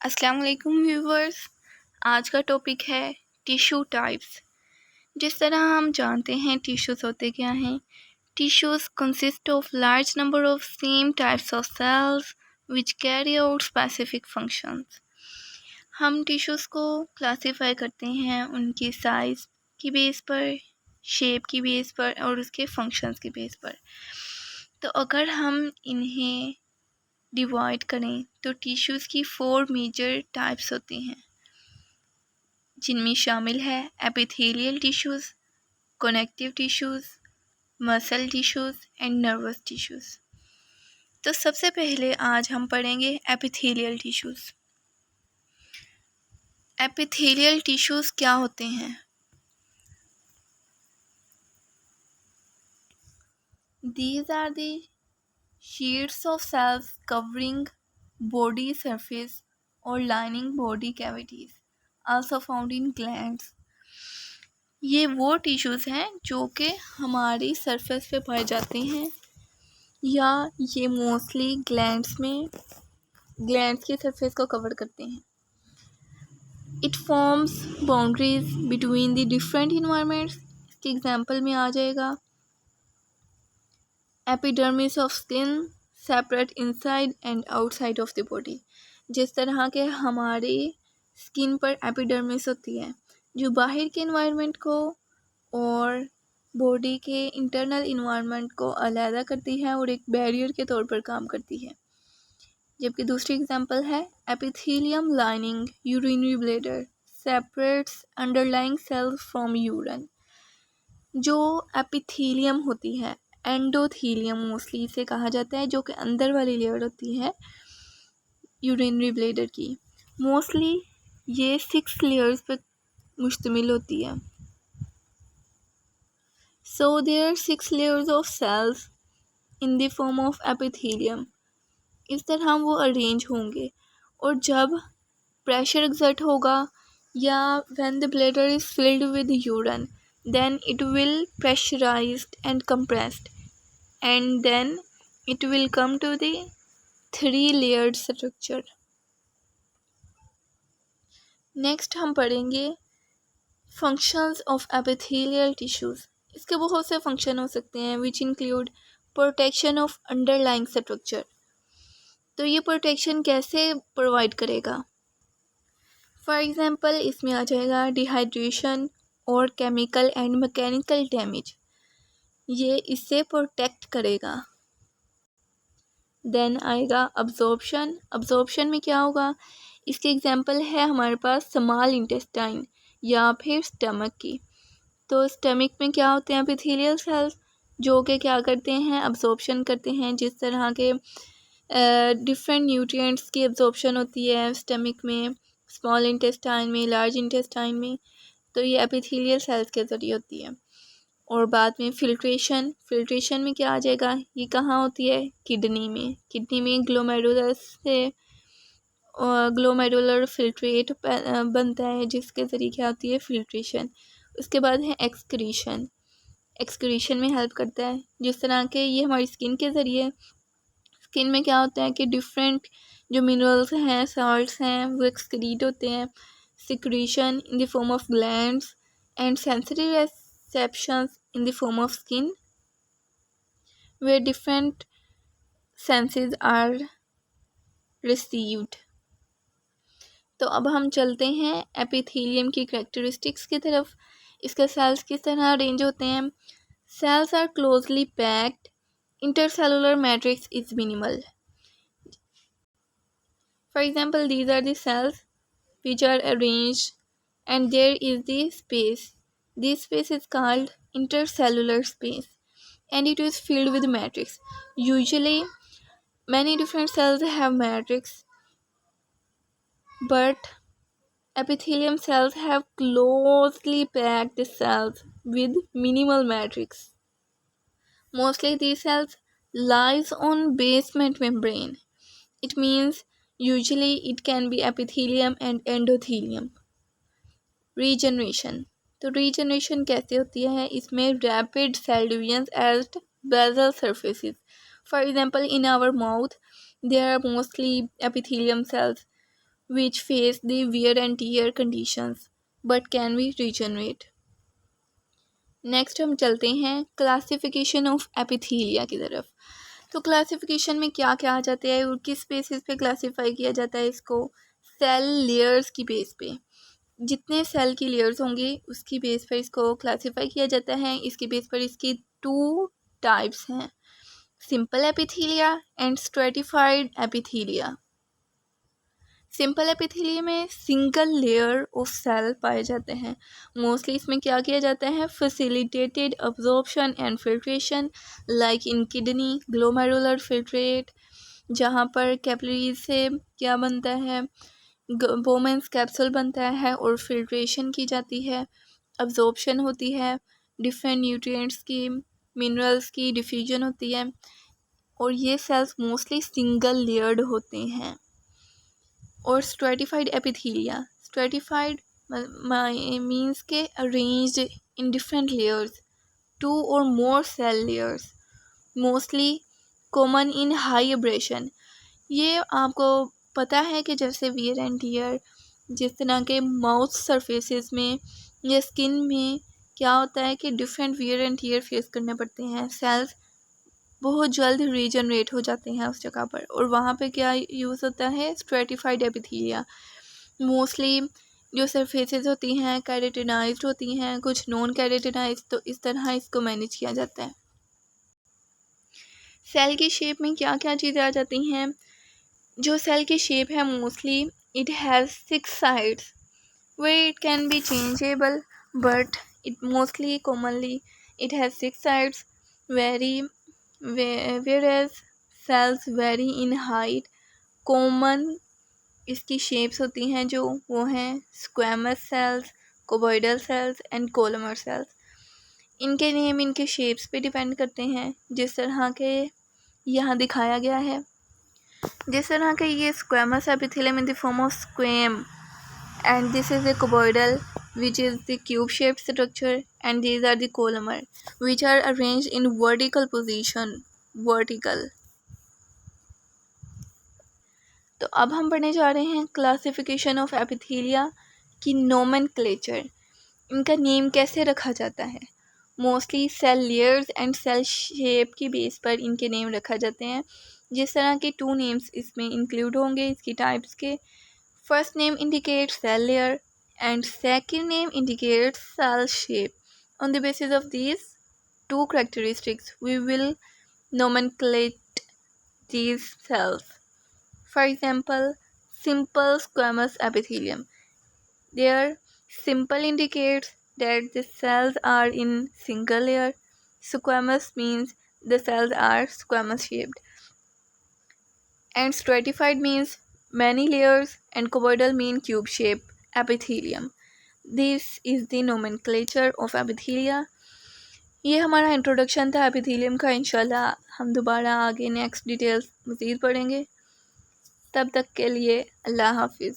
अस्सलाम वालेकुम व्यूवर्स। आज का टॉपिक है टिश्यू टाइप्स। जिस तरह हम जानते हैं टिश्यूज़ होते क्या हैं। Tissues consist of large number of same types of cells which carry out specific functions. हम टिश्यूज़ को क्लासीफाई करते हैं उनकी साइज़ की बेस पर, शेप की बेस पर और उसके फंक्शंस की बेस पर। तो अगर हम इन्हें डिवाइड करें तो टिश्यूज़ की 4 मेजर टाइप्स होती हैं, जिनमें शामिल है epithelial tissues, connective tissues, muscle tissues and nervous tissues. तो सबसे पहले आज हम पढ़ेंगे एपिथेलियल टिश्यूज़। एपिथेलियल टिश्यूज़ क्या होते हैं? These are the sheets of cells covering body surface or lining body cavities, also found in glands. ये वो टिश्यूज़ हैं जो कि हमारी सरफेस पे पाए जाते हैं या ये मोस्टली ग्लैंड्स की सरफेस को कवर करते हैं। It forms boundaries between the different environments. इसके एग्जांपल में आ जाएगा epidermis of skin separate inside and outside of the body. जिस तरह के हमारी स्किन पर एपिडर्मिस होती है जो बाहर के इन्वायरमेंट को और बॉडी के इंटरनल इन्वायरमेंट को अलहदा करती है और एक बैरियर के तौर पर काम करती है। जबकि दूसरी एग्जांपल है epithelium lining urinary bladder separates underlying cells from urine. जो एपिथेलियम होती है, एंडोथेलियम मोस्टली इसे कहा जाता है, जो कि अंदर वाली लेयर होती है यूरिनरी ब्लैडर की। मोस्टली ये 6 लेयर्स पर मुश्तमिल होती है। So there are 6 layers of cells in the form of epithelium. इस तरह वो अरेंज होंगे और जब प्रेशर एक्सर्ट होगा या when the bladder is filled with urine, then it will pressurized and compressed and then it will come to the 3 layered structure. Next हम पढ़ेंगे functions of epithelial tissues. इसके बहुत से फंक्शन हो सकते हैं which include protection of underlying structure. तो ये प्रोटेक्शन कैसे प्रोवाइड करेगा? फॉर एग्जांपल इसमें आ जाएगा डिहाइड्रेशन और केमिकल एंड मैकेनिकल डैमेज, ये इससे प्रोटेक्ट करेगा। देन आएगा अब्जॉर्प्शन। अब्जॉर्प्शन में क्या होगा? इसके एग्जांपल है हमारे पास स्मॉल इंटेस्टाइन या फिर स्टमक की। तो स्टमक में क्या होते हैं? एपिथेलियल सेल्स जो कि क्या करते हैं? अब्जॉर्प्शन करते हैं। जिस तरह के डिफरेंट न्यूट्रिएंट्स की अब्जॉर्प्शन होती है स्टमक में, स्मॉल इंटेस्टाइन में, लार्ज इंटेस्टाइन में, तो ये एपिथेलियल सेल्स के ज़रिए होती है। और बाद में फिल्ट्रेशन में क्या आ जाएगा? ये कहाँ होती है? किडनी में ग्लोमेरुलस से ग्लोमेरुलर फिल्ट्रेट बनता है, जिसके ज़रिए क्या होती है? फिल्ट्रेशन। उसके बाद है एक्सक्रीशन में हेल्प करता है। जिस तरह के ये हमारी स्किन के ज़रिए, स्किन में क्या होता है कि डिफरेंट जो मिनरल्स हैं, सॉल्ट्स हैं, वो एक्सक्रीट होते हैं। Secretion in the form of glands and sensitive receptions in the form of skin where different senses are received. तो अब हम चलते हैं एपिथेलियम की कैरेक्टरिस्टिक्स की तरफ। इसके सेल्स किस तरह अरेंज होते हैं? Cells are closely packed, intercellular matrix is minimal. For example these are the cells which are arranged and there is the space. This space is called intercellular space and it is filled with matrix. Usually many different cells have matrix, but epithelium cells have closely packed cells with minimal matrix. Mostly these cells lies on basement membrane. It means usually it can be epithelium and endothelium. Regeneration. तो regeneration कैसे होती है? इसमें rapid cell divisions at basal surfaces. For example, in our mouth there are mostly epithelium cells which face the wear and tear conditions but can be regenerate. Next हम चलते हैं classification of एपिथीलिया की तरफ। तो क्लासिफिकेशन में क्या क्या आ जाते हैं और किस बेसिस पे क्लासिफाई किया जाता है इसको? सेल लेयर्स की बेस पे, जितने सेल की लेयर्स होंगे उसकी बेस पर इसको क्लासिफाई किया जाता है। इसकी बेस पर इसकी 2 टाइप्स हैं, simple एपिथीलिया and stratified एपिथीलिया। Simple epithelia में सिंगल लेयर ऑफ सेल पाए जाते हैं। मोस्टली इसमें क्या किया जाता है? Facilitated absorption and filtration like in kidney glomerular filtrate, जहाँ पर कैपिलरीज से क्या बनता है? बोमेंस कैप्सूल बनता है और फिल्ट्रेशन की जाती है, अब्जॉर्प्शन होती है, डिफरेंट न्यूट्रिएंट्स की, मिनरल्स की डिफ्यूजन होती है, और ये सेल्स मोस्टली सिंगल लेयर्ड होते हैं। और स्ट्रेटिफाइड एपिथीलिया, स्ट्रेटिफाइड मीन्स के arranged in different layers, 2 or more cell layers, mostly common in high abrasion. ये आपको पता है कि जैसे वियर एंड टियर, जिस तरह के माउथ सरफेसेस में या स्किन में क्या होता है कि different wear and tear face करने पड़ते हैं, सेल्स बहुत जल्द रीजनरेट हो जाते हैं उस जगह पर, और वहाँ पे क्या यूज़ होता है? स्ट्रेटिफाइड एपिथीलिया। मोस्टली जो सरफेसेस होती हैं कैरेटिनाइज्ड होती हैं, कुछ नॉन कैरेटिनाइज्ड, तो इस तरह इसको मैनेज किया जाता है। सेल की शेप में क्या क्या चीज़ें आ जाती हैं? जो सेल की शेप है mostly it has 6 sides where it can be changeable, but it mostly commonly it has 6 sides, whereas cells vary in height. Common इसकी शेप्स होती हैं जो वो हैं squamous cells, cuboidal cells and columnar cells. इनके name इनके shapes पे depend करते हैं, जिस तरह के यहाँ दिखाया गया है। जिस तरह के ये squamous epithelium in the form of squame, and this is the cuboidal, which is the cube shaped structure, and these are the columnar, which are arranged in vertical position, vertical. तो अब हम पढ़ने जा रहे हैं क्लासिफिकेशन ऑफ एपिथेलिया की nomenclature, इनका name कैसे रखा जाता है। Mostly cell layers and cell shape की बेस पर इनके नेम रखा जाते हैं। जिस तरह के 2 नेम्स इसमें इंक्लूड होंगे इसकी टाइप्स के। First name indicates cell layer and second name indicates cell shape. On the basis of these 2 characteristics, we will nomenclate these cells. For example, simple squamous epithelium. There, simple indicates that the cells are in single layer. Squamous means the cells are squamous shaped. And stratified means many layers, and cuboidal mean cube shape epithelium. This is the nomenclature of epithelia. ये हमारा introduction था epithelium का। इंशाल्लाह हम दोबारा आगे next details मज़ीद पढ़ेंगे। तब तक के लिए अल्लाह हाफिज़।